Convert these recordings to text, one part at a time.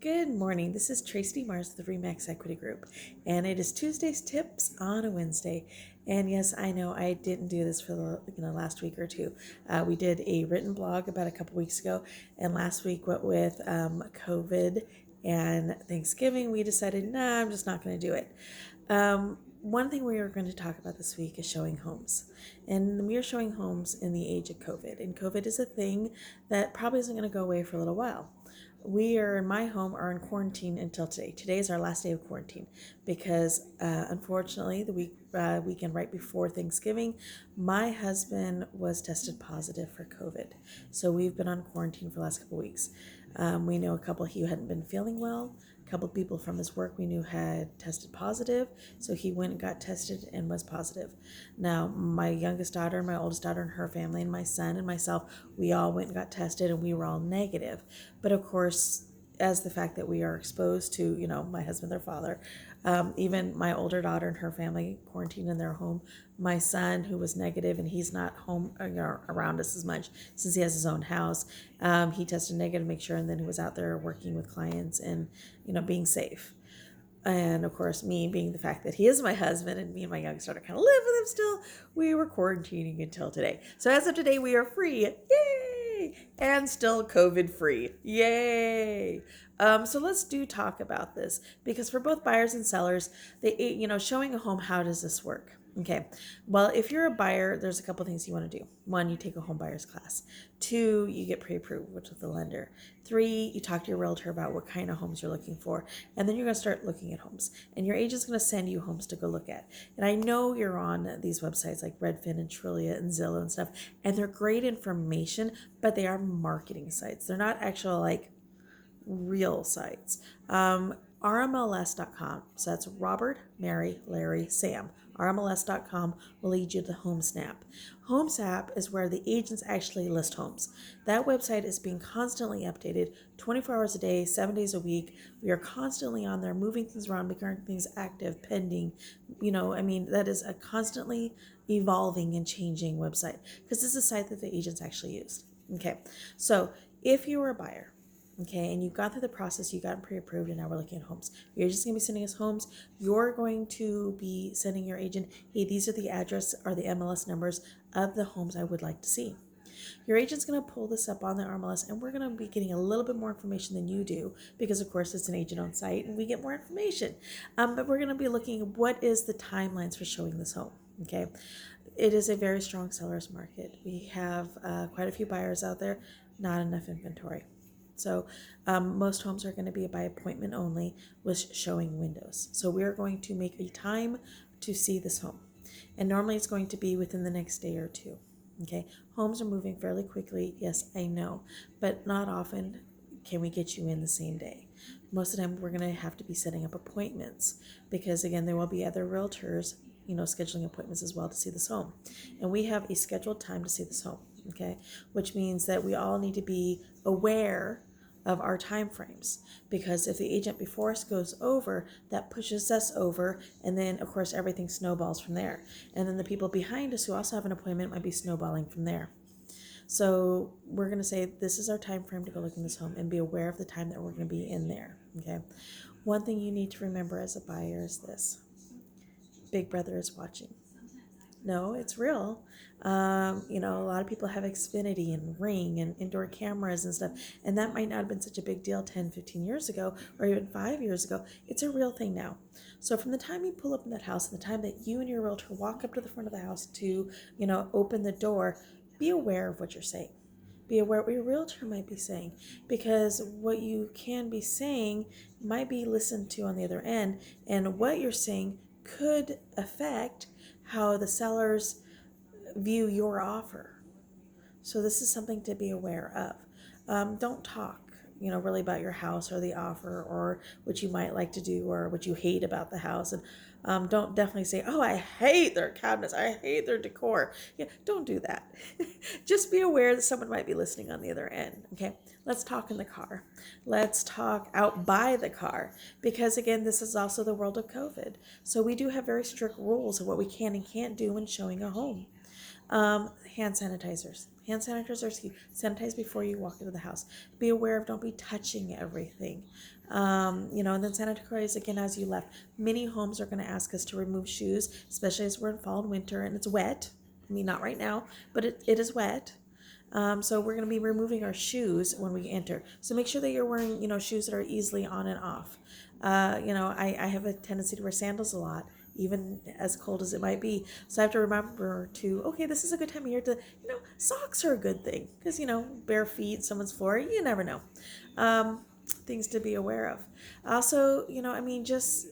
Good morning. This is Tracie Mars of the Remax Equity Group, and it is Tuesday's Tips on a Wednesday. And yes, I know I didn't do this for the last week or two. We did a written blog about a couple weeks ago, and last week, what with COVID and Thanksgiving, we decided, nah, I'm just not going to do it. One thing we are going to talk about this week is showing homes. And we are showing homes in the age of COVID. And COVID is a thing that probably isn't going to go away for a little while. We are in my home are in quarantine until today. Today is our last day of quarantine because unfortunately the weekend right before Thanksgiving, my husband was tested positive for COVID. So we've been on quarantine for the last couple of weeks. We know a couple who hadn't been feeling well. A couple of people from his work we knew had tested positive, so he went and got tested and was positive. Now, my youngest daughter, my oldest daughter and her family, and my son and myself, we all went and got tested and we were all negative. But of course, as the fact that we are exposed to, my husband, their father, even my older daughter and her family quarantined in their home. My son, who was negative, and he's not home around us as much since he has his own house. He tested negative, make sure, and then he was out there working with clients and being safe. And of course, me being the fact that he is my husband and me and my youngest daughter kind of live with him still, we were quarantining until today. So as of today, we are free. Yay! And still COVID free. Yay! So let's talk about this because for both buyers and sellers, showing a home, how does this work? Okay, well, if you're a buyer, there's a couple things you want to do. One, you take a home buyer's class. Two, you get pre-approved with the lender. Three, you talk to your realtor about what kind of homes you're looking for. And then you're going to start looking at homes. And your agent's going to send you homes to go look at. And I know you're on these websites like Redfin and Trulia and Zillow and stuff. And they're great information, but they are marketing sites. They're not actual real sites. RMLS.com. So that's Robert, Mary, Larry, Sam. RMLS.com will lead you to HomeSnap. HomeSnap is where the agents actually list homes. That website is being constantly updated 24 hours a day, 7 days a week. We are constantly on there moving things around, making things active, pending. That is a constantly evolving and changing website because this is a site that the agents actually use. Okay, so if you were a buyer, okay, and you've gone through the process, you got pre-approved, and now we're looking at homes. You're just going to be sending us homes. You're going to be sending your agent, hey, these are the address or the MLS numbers of the homes I would like to see. Your agent's going to pull this up on the RMLS, and we're going to be getting a little bit more information than you do because, of course, it's an agent-owned site, and we get more information. But we're going to be looking at what is the timelines for showing this home, okay? It is a very strong seller's market. We have quite a few buyers out there, not enough inventory. So most homes are going to be by appointment only with showing windows. So we're going to make a time to see this home. And normally it's going to be within the next day or two. Okay, homes are moving fairly quickly. Yes, I know, but not often can we get you in the same day. Most of the time we're going to have to be setting up appointments because, again, there will be other realtors, scheduling appointments as well to see this home. And we have a scheduled time to see this home. Okay, which means that we all need to be aware of our time frames because if the agent before us goes over, that pushes us over, and then of course everything snowballs from there. And then the people behind us who also have an appointment might be snowballing from there. So we're going to say this is our time frame to go look in this home and be aware of the time that we're going to be in there. Okay, one thing you need to remember as a buyer is this: Big Brother is watching. No, it's real. A lot of people have Xfinity and Ring and indoor cameras and stuff, and that might not have been such a big deal 10, 15 years ago, or even 5 years ago. It's a real thing now. So from the time you pull up in that house and the time that you and your realtor walk up to the front of the house to, open the door, be aware of what you're saying. Be aware what your realtor might be saying, because what you can be saying might be listened to on the other end, and what you're saying could affect how the sellers view your offer. So this is something to be aware of. Don't talk, really about your house or the offer or what you might like to do or what you hate about the house. And don't definitely say, oh, I hate their cabinets, I hate their decor. Yeah, don't do that. Just be aware that someone might be listening on the other end. Okay, let's talk in the car. Let's talk out by the car because, again, this is also the world of COVID. So we do have very strict rules of what we can and can't do when showing a home. Hand sanitizers. Hand sanitizers are key. Sanitize before you walk into the house. Be aware of don't be touching everything. And then sanitize again as you left. Many homes are going to ask us to remove shoes, especially as we're in fall and winter and it's wet. I mean, not right now, but it is wet. So we're going to be removing our shoes when we enter. So make sure that you're wearing, shoes that are easily on and off. I have a tendency to wear sandals a lot, even as cold as it might be. So I have to remember okay, this is a good time of year to, socks are a good thing because, bare feet, someone's floor, you never know. Things to be aware of. Also, just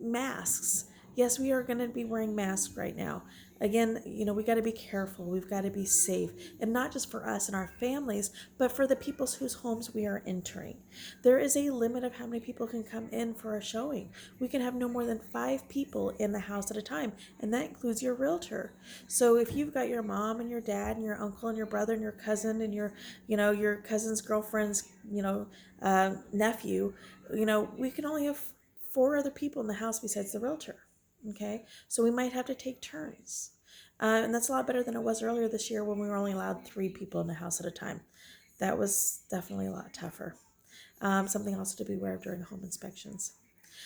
masks. Yes, we are going to be wearing masks right now. Again, we got to be careful. We've got to be safe. And not just for us and our families, but for the people whose homes we are entering. There is a limit of how many people can come in for a showing. We can have no more than 5 people in the house at a time, and that includes your realtor. So if you've got your mom and your dad and your uncle and your brother and your cousin and your cousin's girlfriend's, nephew, we can only have 4 other people in the house besides the realtor. Okay, so we might have to take turns. And that's a lot better than it was earlier this year when we were only allowed 3 people in the house at a time. That was definitely a lot tougher. Something also to be aware of during home inspections.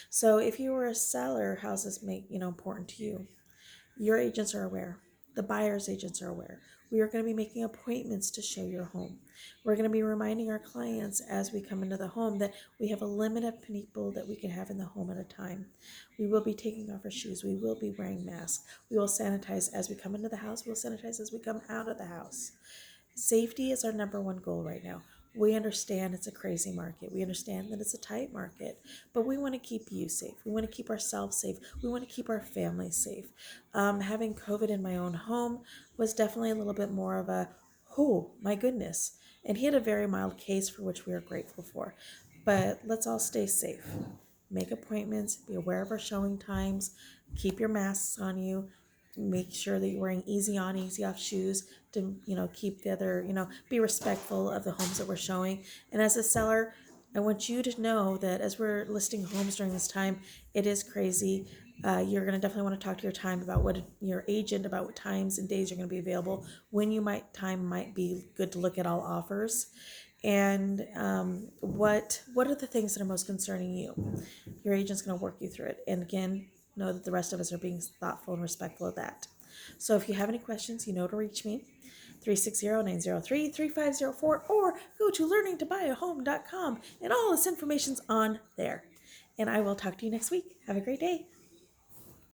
So if you were a seller, how's this important to you? Your agents are aware. The buyer's agents are aware. We are going to be making appointments to show your home. We're going to be reminding our clients as we come into the home that we have a limit of people that we can have in the home at a time. We will be taking off our shoes. We will be wearing masks. We will sanitize as we come into the house. We'll sanitize as we come out of the house. Safety is our number one goal right now. We understand it's a crazy market. We understand that it's a tight market, but we want to keep you safe. We want to keep ourselves safe. We want to keep our families safe. Having COVID in my own home was definitely a little bit more of oh my goodness. And he had a very mild case for which we are grateful for. But let's all stay safe. Make appointments, be aware of our showing times, keep your masks on you, make sure that you're wearing easy on, easy off shoes to, keep the other, be respectful of the homes that we're showing. And as a seller, I want you to know that as we're listing homes during this time, it is crazy. You're going to definitely want to talk to your agent about what times and days you're going to be available, when time might be good to look at all offers. And what are the things that are most concerning you? Your agent's going to work you through it. And again, know that the rest of us are being thoughtful and respectful of that. So if you have any questions, you know to reach me, 360-903-3504, or go to learningtobuyahome.com, and all this information's on there. And I will talk to you next week. Have a great day.